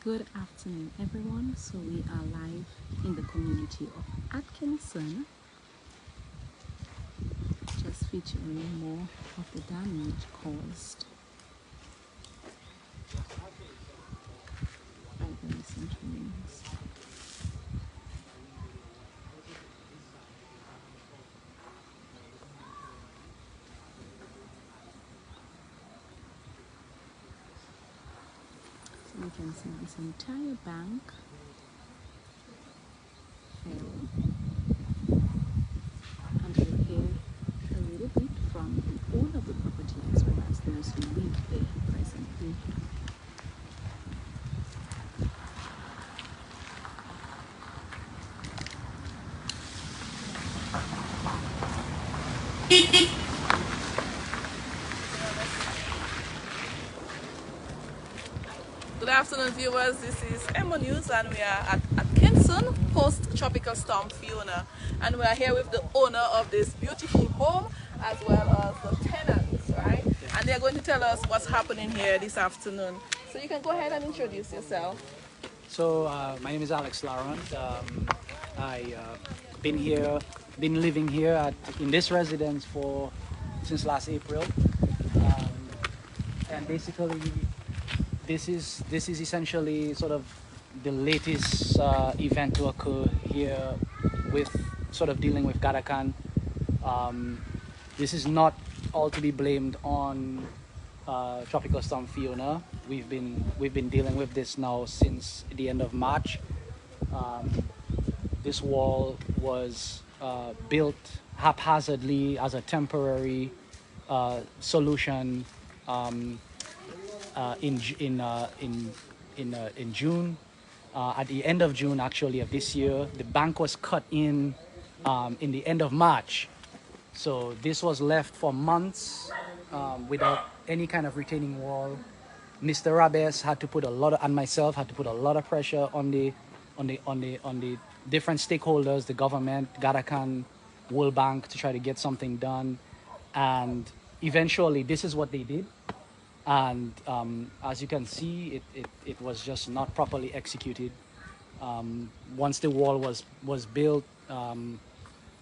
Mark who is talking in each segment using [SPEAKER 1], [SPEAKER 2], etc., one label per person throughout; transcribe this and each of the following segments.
[SPEAKER 1] Good afternoon, everyone. So we are live in the community of Atkinson, just featuring more of the damage caused by the recent rains. So you can see this entire bank fell, and we'll hear a little bit from the owner of the property as well as those who live there presently.
[SPEAKER 2] Good afternoon, viewers. This is Emma News, and we are at Atkinson post Tropical Storm Fiona, and we are here with the owner of this beautiful home as well as the tenants, right? And they're going to tell us what's happening here this afternoon. So you can go ahead and introduce yourself.
[SPEAKER 3] So my name is Alex Laurent. I been living here in this residence since last April, and basically this is essentially sort of the latest event to occur here with sort of dealing with Gadakan. This is not all to be blamed on Tropical Storm Fiona. We've been dealing with this now since the end of March. This wall was built haphazardly as a temporary solution in June. At the end of June, actually, of this year, the bank was cut in the end of March. So this was left for months without any kind of retaining wall. Mr. Rabes had to put and myself had to put a lot of pressure on the different stakeholders, the government, Gadakan, World Bank, to try to get something done. And eventually, this is what they did. And as you can see, it was just not properly executed. Once the wall was built,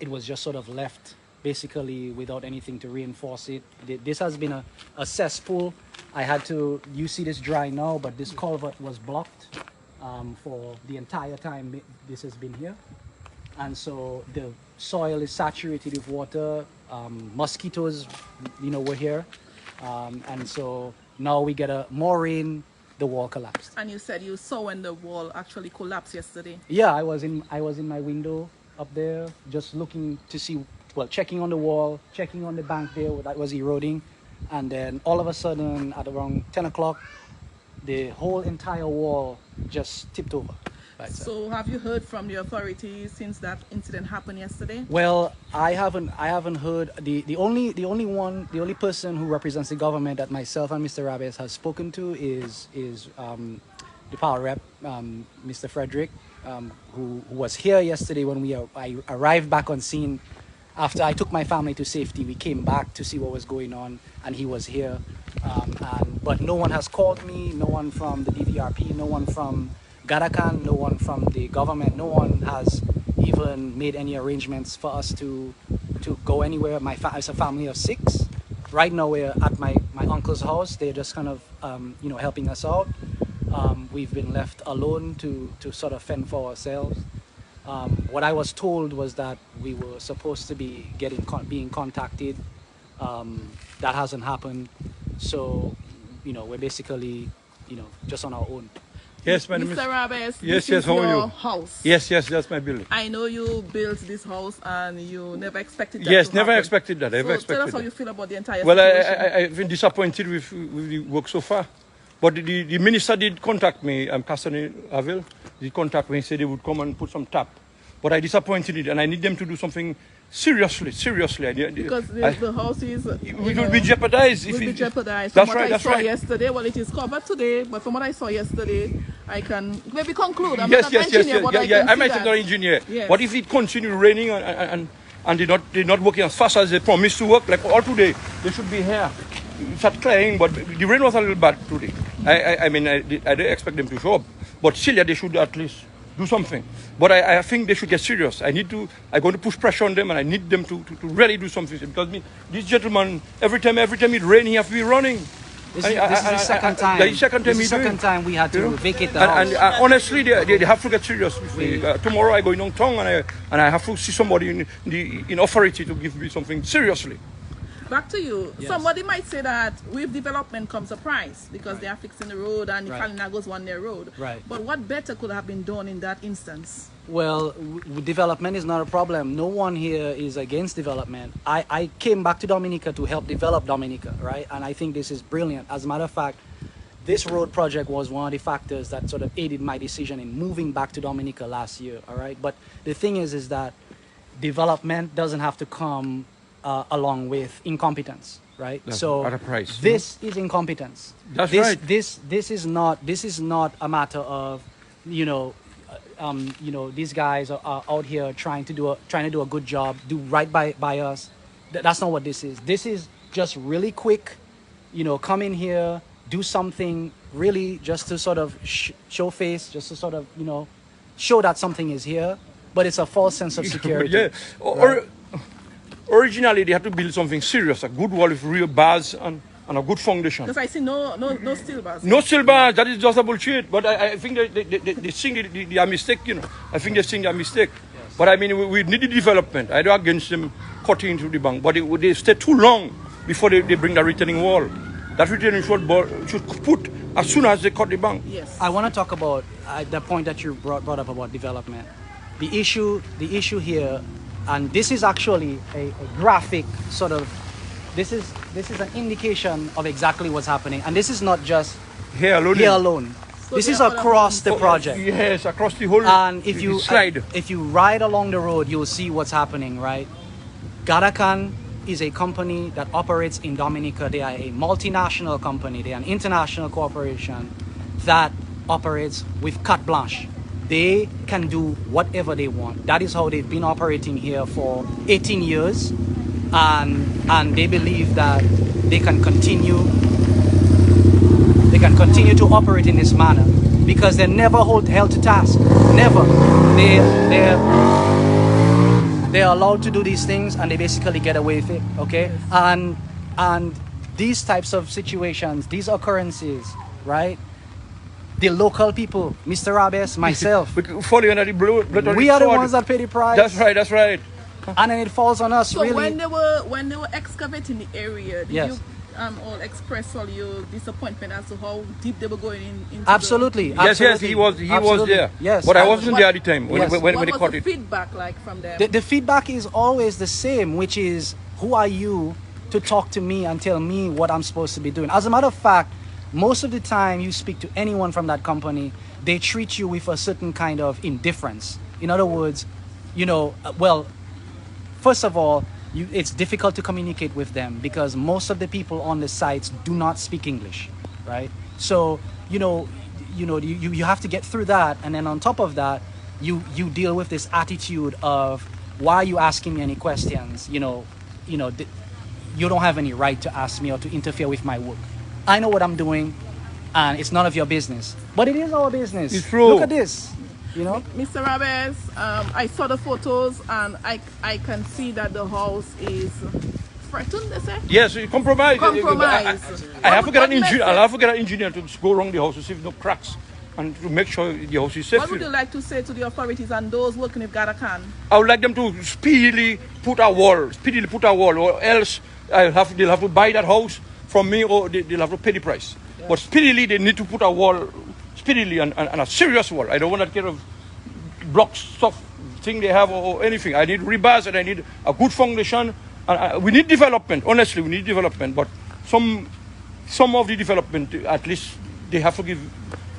[SPEAKER 3] it was just sort of left basically without anything to reinforce it. This has been a cesspool. You see this dry now, but this culvert was blocked for the entire time this has been here. And so the soil is saturated with water. Mosquitoes, were here. And so now we get more rain, the wall collapsed.
[SPEAKER 2] And you said you saw when the wall actually collapsed yesterday.
[SPEAKER 3] Yeah, I was in my window up there, just looking to see, checking on the wall, checking on the bank there that was eroding. And then all of a sudden at around 10 o'clock, the whole entire wall just tipped over. Right,
[SPEAKER 2] so have you heard from the authorities since that incident happened yesterday?
[SPEAKER 3] Well, I haven't heard. The only person who represents the government that myself and Mr. Rabes has spoken to is the power rep, Mr. Frederick, who was here yesterday when I arrived back on scene. After I took my family to safety, we came back to see what was going on, and he was here. But no one has called me. No one from the DVRP. No one from Gadakan, no one from the government, no one has even made any arrangements for us to go anywhere. It's a family of 6. Right now we're at my uncle's house. They're just kind of helping us out. We've been left alone to sort of fend for ourselves. What I was told was that we were supposed to be being contacted. That hasn't happened. So we're basically just on our own.
[SPEAKER 4] Yes, my name is...
[SPEAKER 2] Mr. Rabes,
[SPEAKER 4] yes,
[SPEAKER 2] this is
[SPEAKER 4] how are
[SPEAKER 2] your
[SPEAKER 4] you?
[SPEAKER 2] house.
[SPEAKER 4] Yes, that's my building.
[SPEAKER 2] I know you built this house and you never expected that
[SPEAKER 4] Yes,
[SPEAKER 2] to
[SPEAKER 4] never
[SPEAKER 2] happen.
[SPEAKER 4] expected that.
[SPEAKER 2] Tell us how you feel about the entire
[SPEAKER 4] situation.
[SPEAKER 2] situation.
[SPEAKER 4] I've been disappointed with the work so far. But the minister did contact me, Pastor Avil, did contact me and said they would come and put some tap. But I disappointed it, and I need them to do something seriously.
[SPEAKER 2] Because the house is...
[SPEAKER 4] It will be jeopardized.
[SPEAKER 2] It will be jeopardized.
[SPEAKER 4] That's
[SPEAKER 2] from what
[SPEAKER 4] right,
[SPEAKER 2] I saw yesterday, well, it is covered today, but from what I saw yesterday, I can maybe conclude. I'm not an engineer, but I can
[SPEAKER 4] I'm
[SPEAKER 2] see
[SPEAKER 4] not an engineer.
[SPEAKER 2] Yes.
[SPEAKER 4] What if it continues raining and they're not working as fast as they promised to work? Like all today, they should be here. It started clearing, but the rain was a little bad today. I didn't expect them to show up. But still, yeah, they should at least do something. But I think they should get serious. I'm going to push pressure on them, and I need them to really do something. Because this gentleman, every time it rains, he has to be running.
[SPEAKER 3] This is the second time.
[SPEAKER 4] The second
[SPEAKER 3] time we had to vacate the house.
[SPEAKER 4] And honestly, they have to get serious with me. Tomorrow I go in Town and I have to see somebody in authority to give me something seriously.
[SPEAKER 2] Back to you.
[SPEAKER 3] Yes.
[SPEAKER 2] Somebody might say that with development comes a price because they are fixing the road and the Kalinagos won their road.
[SPEAKER 3] Right.
[SPEAKER 2] But what better could have been done in that instance?
[SPEAKER 3] Well, development is not a problem. No one here is against development. I came back to Dominica to help develop Dominica, right? And I think this is brilliant. As a matter of fact, this road project was one of the factors that sort of aided my decision in moving back to Dominica last year, all right? But the thing is that development doesn't have to come along with incompetence, right?
[SPEAKER 4] That's
[SPEAKER 3] so
[SPEAKER 4] at a price.
[SPEAKER 3] This is incompetence.
[SPEAKER 4] That's
[SPEAKER 3] this,
[SPEAKER 4] right.
[SPEAKER 3] This is not a matter of, these guys are out here trying to do a good job, do right by us. That's not what this is. This is just really quick, come in here, do something really just to sort of show face, just to sort of, show that something is here, but it's a false sense of security.
[SPEAKER 4] Yeah.
[SPEAKER 3] Right?
[SPEAKER 4] Originally, they had to build something serious, a good wall with real bars and a good foundation.
[SPEAKER 2] Because I see no steel bars.
[SPEAKER 4] No steel bars, that is just a bullshit. But I think they think they are mistake, I think they think they are mistake. Yes. But I mean, we need the development. I don't against them cutting into the bank, but they stay too long before they bring the retaining wall. That retaining wall should put as soon as they cut the bank.
[SPEAKER 2] Yes.
[SPEAKER 3] I want to talk about the point that you brought up about development. The issue here, and this is actually a graphic sort of, this is an indication of exactly what's happening. And this is not just
[SPEAKER 4] here alone.
[SPEAKER 2] So
[SPEAKER 3] this is across the project.
[SPEAKER 4] Yes, across the whole
[SPEAKER 3] And if you
[SPEAKER 4] slide.
[SPEAKER 3] if you ride along the road, you'll see what's happening, right? Garakan is a company that operates in Dominica. They are a multinational company. They are an international corporation that operates with carte blanche. They can do whatever they want. That is how they've been operating here for 18 years. And they believe that they can continue to operate in this manner because they're never held to task. Never. They're allowed to do these things and they basically get away with it, okay? And these types of situations, these occurrences, right? The local people, Mr. Rabes, myself,
[SPEAKER 4] falling under the blood
[SPEAKER 3] we are the ones that pay the price.
[SPEAKER 4] That's right.
[SPEAKER 3] And then it falls on us,
[SPEAKER 2] So
[SPEAKER 3] really.
[SPEAKER 2] when they were excavating the area, did you all express all your disappointment as to how deep they were going into
[SPEAKER 3] Absolutely.
[SPEAKER 4] Yes, he was there.
[SPEAKER 3] Yes.
[SPEAKER 4] But I wasn't there at the time when
[SPEAKER 3] Yes.
[SPEAKER 4] they
[SPEAKER 2] what was
[SPEAKER 4] caught
[SPEAKER 2] the
[SPEAKER 4] it.
[SPEAKER 2] feedback like from them?
[SPEAKER 3] The feedback is always the same, which is, who are you to talk to me and tell me what I'm supposed to be doing? As a matter of fact, most of the time you speak to anyone from that company, they treat you with a certain kind of indifference. In other words, first of all, it's difficult to communicate with them because most of the people on the sites do not speak English, right? So, you have to get through that, and then on top of that, you deal with this attitude of, why are you asking me any questions? You don't have any right to ask me or to interfere with my work. I know what I'm doing, and it's none of your business. But it is our business.
[SPEAKER 4] It's true.
[SPEAKER 3] Look at this.
[SPEAKER 2] Mr. Rabes, I saw the photos and I can see that the house is threatened, they say?
[SPEAKER 4] Yes, compromise.
[SPEAKER 2] Compromise.
[SPEAKER 4] I have to get an engineer to go around the house to see if no cracks and to make sure the house is safe.
[SPEAKER 2] What would you like to say to the authorities and those working with Garakan?
[SPEAKER 4] I would like them to speedily put a wall, or else they'll have to buy that house from me, or they'll have to pay the price. Yeah. But speedily, they need to put a wall, speedily, and a serious wall. I don't want that kind of block stuff thing they have or anything. I need rebars and I need a good foundation. We need development. Honestly, we need development. But some of the development, at least, they have to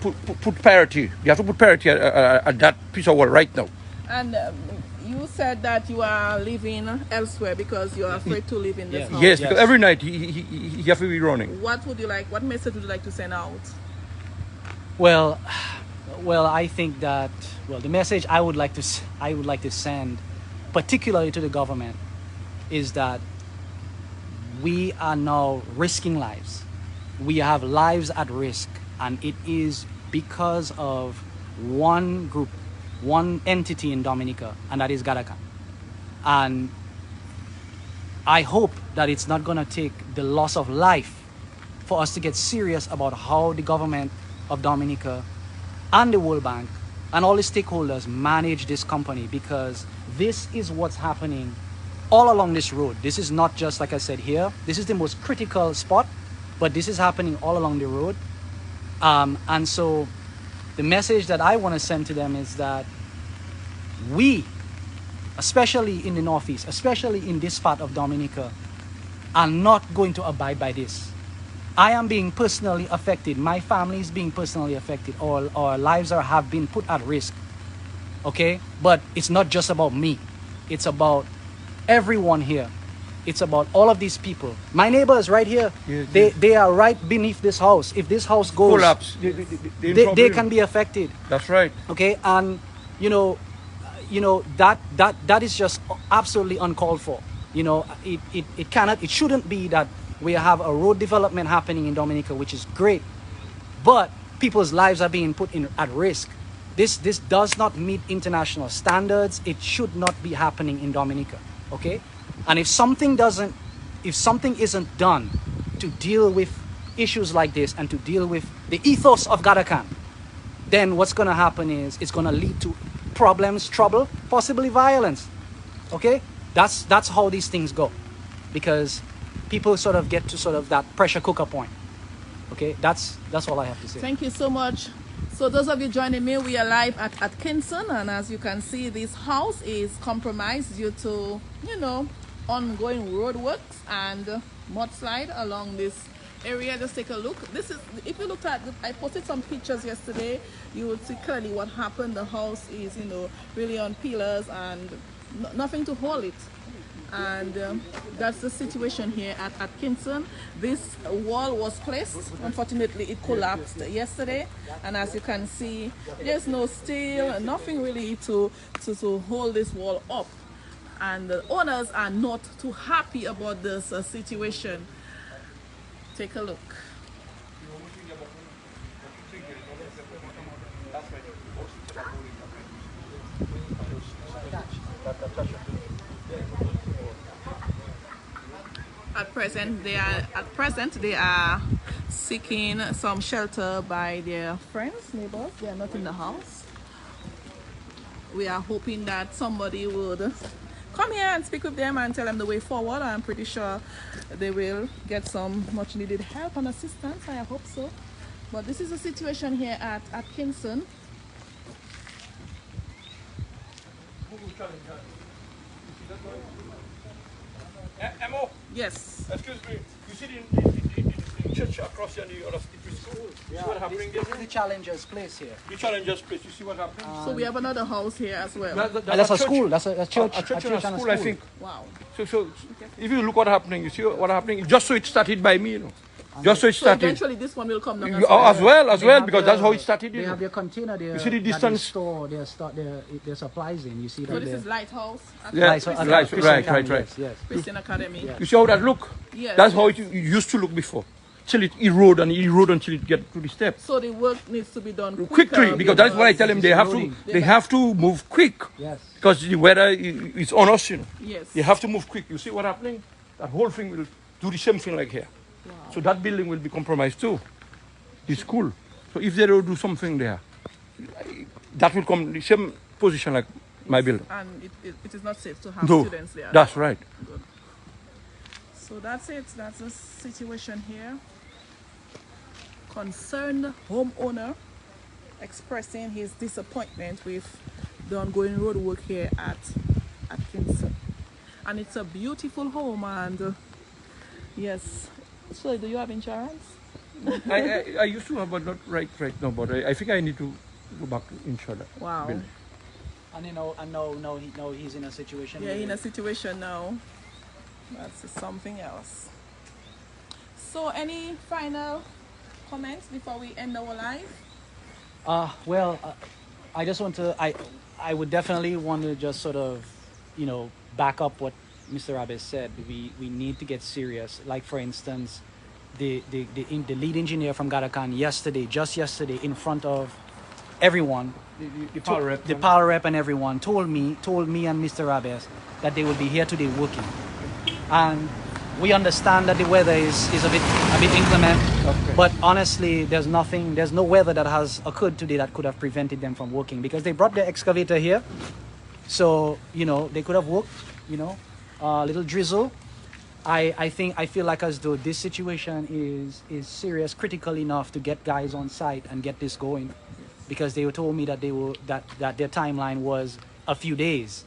[SPEAKER 4] put parity. They have to put parity at that piece of wall right now.
[SPEAKER 2] And you said that you are living elsewhere because you are afraid to live in this house.
[SPEAKER 4] Yes, because every night he has to be running.
[SPEAKER 2] What message would you like to send out?
[SPEAKER 3] Well, I think that the message I would like to send, particularly to the government, is that we are now risking lives. We have lives at risk, and it is because of one group, one entity in Dominica, and that is Gadakan. And I hope that it's not going to take the loss of life for us to get serious about how the government of Dominica and the World Bank and all the stakeholders manage this company, because this is what's happening all along this road. This is not just, like I said, here. This is the most critical spot, but this is happening all along the road. And so the message that I want to send to them is that we, especially in the Northeast, especially in this part of Dominica, are not going to abide by this. I am being personally affected. My family is being personally affected. Our lives have been put at risk. Okay? But it's not just about me. It's about everyone here. It's about all of these people. My neighbors right here, they are right beneath this house. If this house goes,
[SPEAKER 4] collapse,
[SPEAKER 3] they can be affected.
[SPEAKER 4] That's right.
[SPEAKER 3] Okay? And that is just absolutely uncalled for. It shouldn't be that we have a road development happening in Dominica, which is great, but people's lives are being put at risk. This does not meet international standards. It should not be happening in Dominica. Okay? And if something isn't done to deal with issues like this and to deal with the ethos of Gadakan, then what's going to happen is it's going to lead to problems, trouble, possibly violence. Okay? That's how these things go, because people sort of get to sort of that pressure cooker point. Okay, that's all I have to say.
[SPEAKER 2] Thank you so much. So those of you joining me, we are live at Atkinson, and as you can see, this house is compromised due to, ongoing road works and mudslide along this area. Just take a look. This is, if you look at, I posted some pictures yesterday, you will see clearly what happened. The house is, really on pillars and nothing to hold it. And that's the situation here at Atkinson. This wall was placed. Unfortunately, it collapsed yesterday, and as you can see, there's no steel, nothing really to hold this wall up. And the owners are not too happy about this situation. Take a look. At present they are seeking some shelter by their friends, neighbors. They are not in the house. We are hoping that somebody would come here and speak with them and tell them the way forward. I'm pretty sure they will get some much needed help and assistance. I hope so. But this is the situation here at Atkinson.
[SPEAKER 4] Emo?
[SPEAKER 2] Yes.
[SPEAKER 4] Excuse me. You see the church across here, the other school? You see what happening there?
[SPEAKER 3] This is the Challenger's place here.
[SPEAKER 4] The Challenger's place. You see what happening?
[SPEAKER 2] So we have another house here as well.
[SPEAKER 3] That's a school. That's a church.
[SPEAKER 4] A church and a school, I think.
[SPEAKER 2] Wow.
[SPEAKER 4] So if you look what happening, you see what happening. Just so it started by me, Just so it
[SPEAKER 2] So
[SPEAKER 4] started.
[SPEAKER 2] eventually this one will come down
[SPEAKER 4] As well, because that's how it started.
[SPEAKER 3] They have their container there.
[SPEAKER 4] You see the distance?
[SPEAKER 3] They store their supplies in. You see that
[SPEAKER 2] So this
[SPEAKER 3] there.
[SPEAKER 2] is Lighthouse.
[SPEAKER 4] Yeah,
[SPEAKER 3] Christian
[SPEAKER 4] right.
[SPEAKER 3] Yes.
[SPEAKER 2] Christian Academy.
[SPEAKER 3] Yeah.
[SPEAKER 4] You see how that look?
[SPEAKER 2] Yes.
[SPEAKER 4] That's how it used to look before. Till it erode until it get to the step.
[SPEAKER 2] So the work needs to be done
[SPEAKER 4] Quickly, because that's what I tell them. They have to move quick.
[SPEAKER 3] Yes.
[SPEAKER 4] Because the weather is on us,
[SPEAKER 2] Yes.
[SPEAKER 4] They have to move quick. You see what happening? That whole thing will do the same thing like here.
[SPEAKER 2] Wow.
[SPEAKER 4] So that building will be compromised too. The school. So if they don't do something there, that will come the same position like my building.
[SPEAKER 2] And it is not safe to have
[SPEAKER 4] No,
[SPEAKER 2] students there.
[SPEAKER 4] that's right.
[SPEAKER 2] Good. So that's it. That's the situation here. Concerned homeowner expressing his disappointment with the ongoing road work here at Atkinson. And it's a beautiful home, and yes. So do you have insurance?
[SPEAKER 4] I used to have, but not right now. But I think I need to go back to insure that.
[SPEAKER 2] Wow.
[SPEAKER 4] building.
[SPEAKER 3] And now he's in a situation.
[SPEAKER 2] Yeah, in a situation now. That's something else. So any final comments before we end our live?
[SPEAKER 3] I just want to. I would definitely want to just sort of, back up what Mr. Abbas said. We need to get serious. Like for instance, the lead engineer from Gadakan just yesterday, in front of everyone,
[SPEAKER 4] The power rep.
[SPEAKER 3] the power rep and everyone told me and Mr. Rabes that they would be here today working. And we understand that the weather is a bit inclement,
[SPEAKER 4] Okay.
[SPEAKER 3] but honestly, there's no weather that has occurred today that could have prevented them from working, because they brought the excavator here. So, you know, they could have worked, you know, a little drizzle. I feel like as though this situation is serious, critical enough to get guys on site and get this going, because they told me that that their timeline was a few days.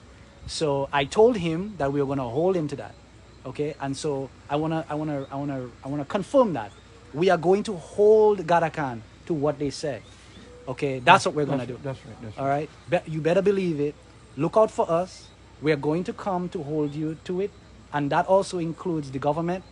[SPEAKER 3] So I told him that we were going to hold him to that. Okay? And so I want to confirm that we are going to hold Garakan to what they say. Okay? That's what we're going to do.
[SPEAKER 4] That's right. That's right.
[SPEAKER 3] All right? You better believe it. Look out for us. We're going to come to hold you to it. And that also includes the government.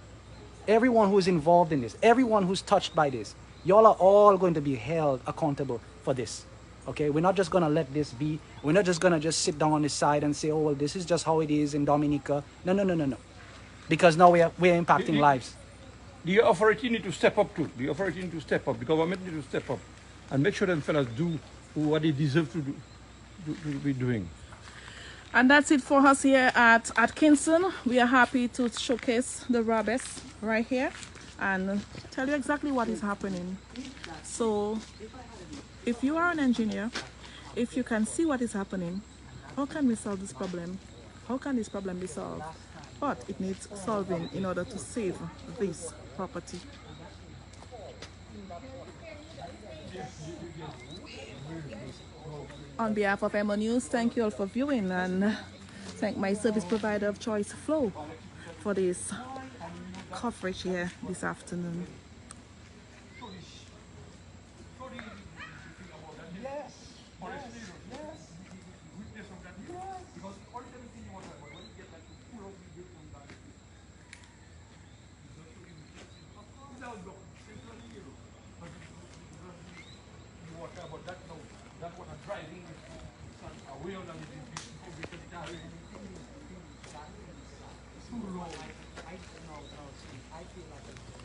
[SPEAKER 3] Everyone who's involved in this, everyone who's touched by this, y'all are all going to be held accountable for this. Okay? We're not just going to let this be. We're not just going to just sit down on the side and say, oh, well, this is just how it is in Dominica. No. Because now we're impacting lives.
[SPEAKER 4] The authority need to step up too. The authority need to step up. The government need to step up and make sure them fellas do what they deserve to do, to be doing.
[SPEAKER 2] And that's it for us here at Atkinson. We are happy to showcase the Rabes right here and tell you exactly what is happening. So if you are an engineer, if you can see what is happening, how can we solve this problem? How can this problem be solved? But it needs solving in order to save this property. On behalf of MO News, thank you all for viewing, and thank my service provider of choice, Flow, for this coverage here this afternoon.
[SPEAKER 3] I feel like